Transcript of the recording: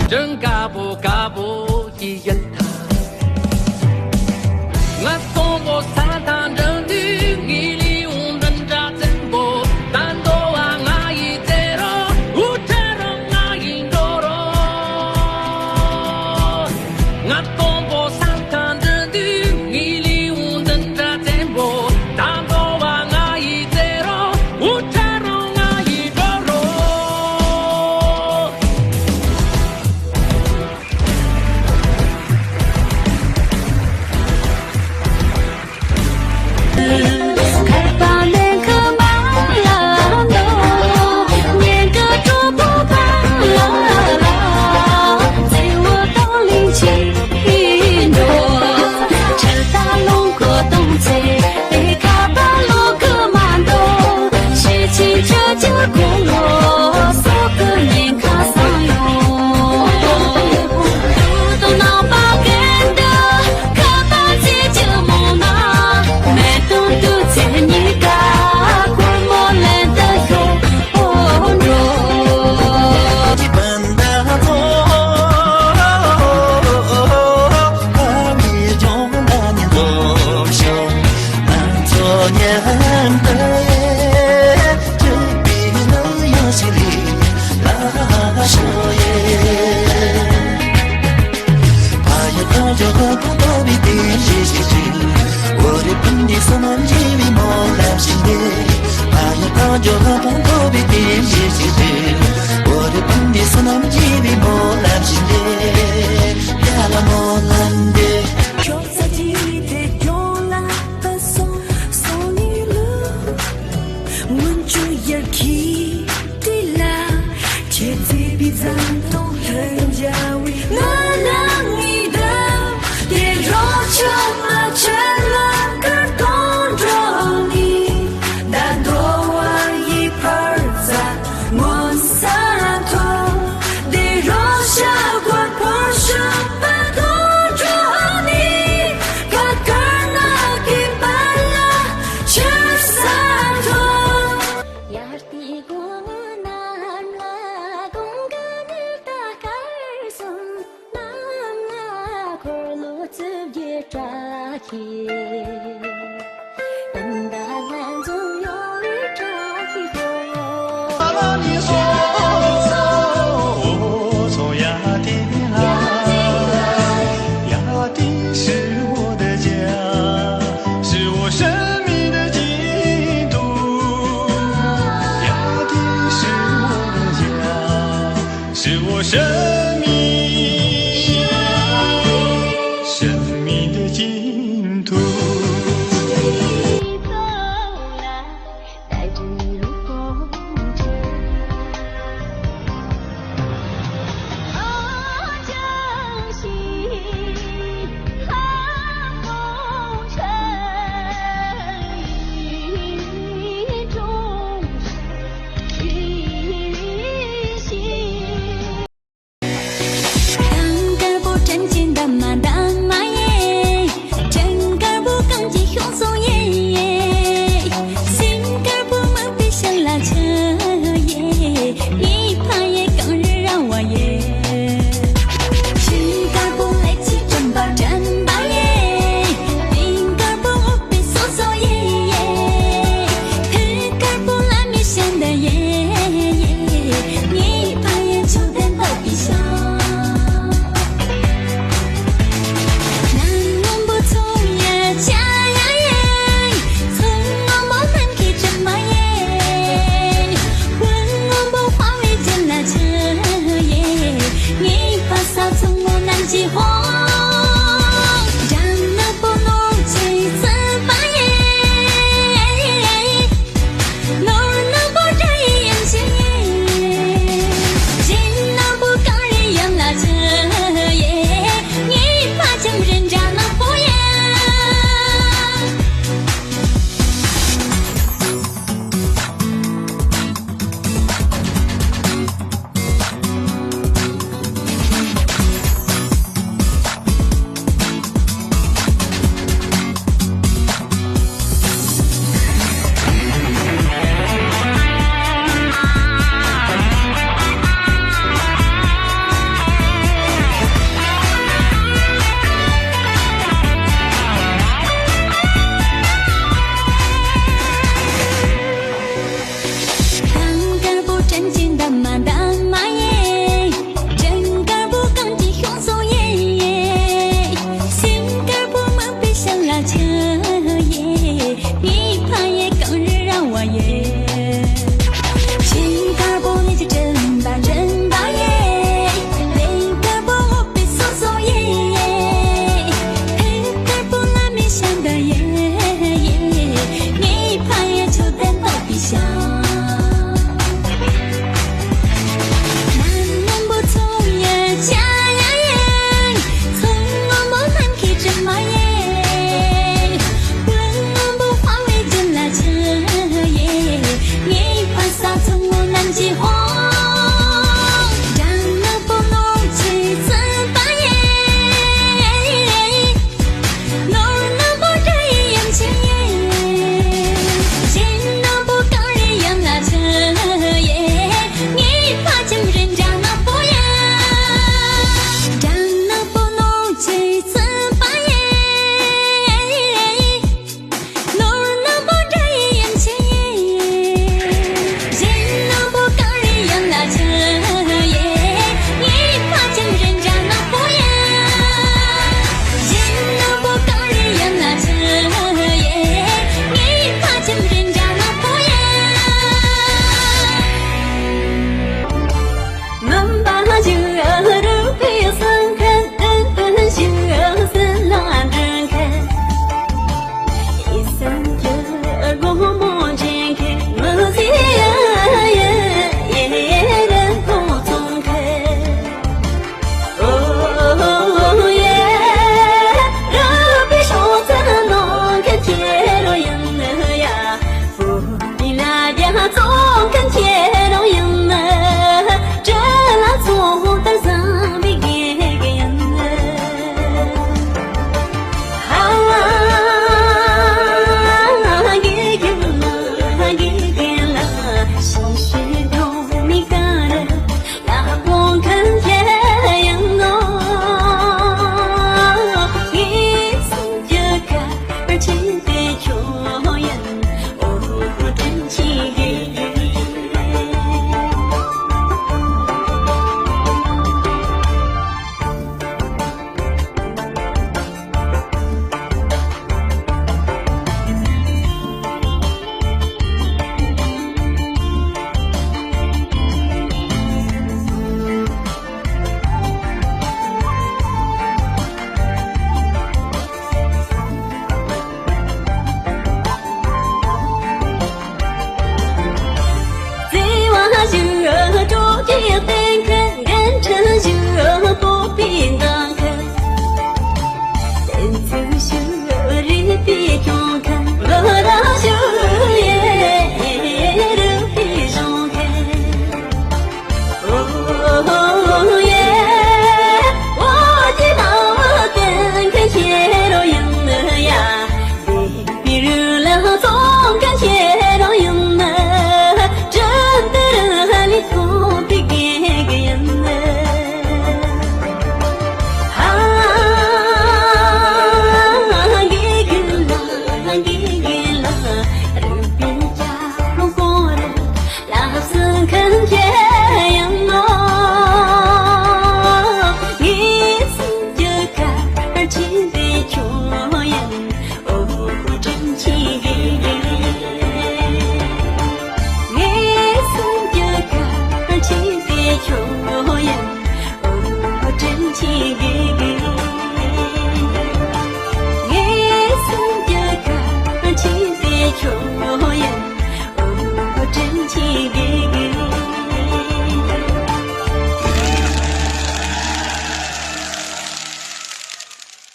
真嘎不嘎不一人他，我从不撒旦人的你里无人扎真不，但都啊我一在咯，无这种我一着咯，我从不撒旦人的你里无人扎真不，但都啊我一在咯，无这种我一着咯。开把那个马拉诺，念个主不巴啦啦，在我到临近着，车大龙过东贼，被卡巴罗个马多，事情这就过我，所个年卡上哟，都闹把干的，卡巴姐就莫拿，没动都在你家，过莫来的哟哟。基本的错，我们用那年多少，难做年的，这比能有心里拉手耶。怕就和不都比地是是是，我的本地所能记里莫来心的，怕就和不都比地是是是，我的本地所能记里莫来心的，呀啦莫兰的。就在记忆的中啦，把送你了，问住眼起的啦，姐姐比咱都很加味，那让你的也若就嘛成了个动作你，但多玩一盘咱我洒脱，得若下关破手把动作你，个个那给办了全洒脱。Yarti gonan la gongan ta karsun nan korlu tsuge traki anda lan zum yo traki ho 拉你说，我从雅典来，雅典是我的家，是我生命的净土。雅典是我的家，是我生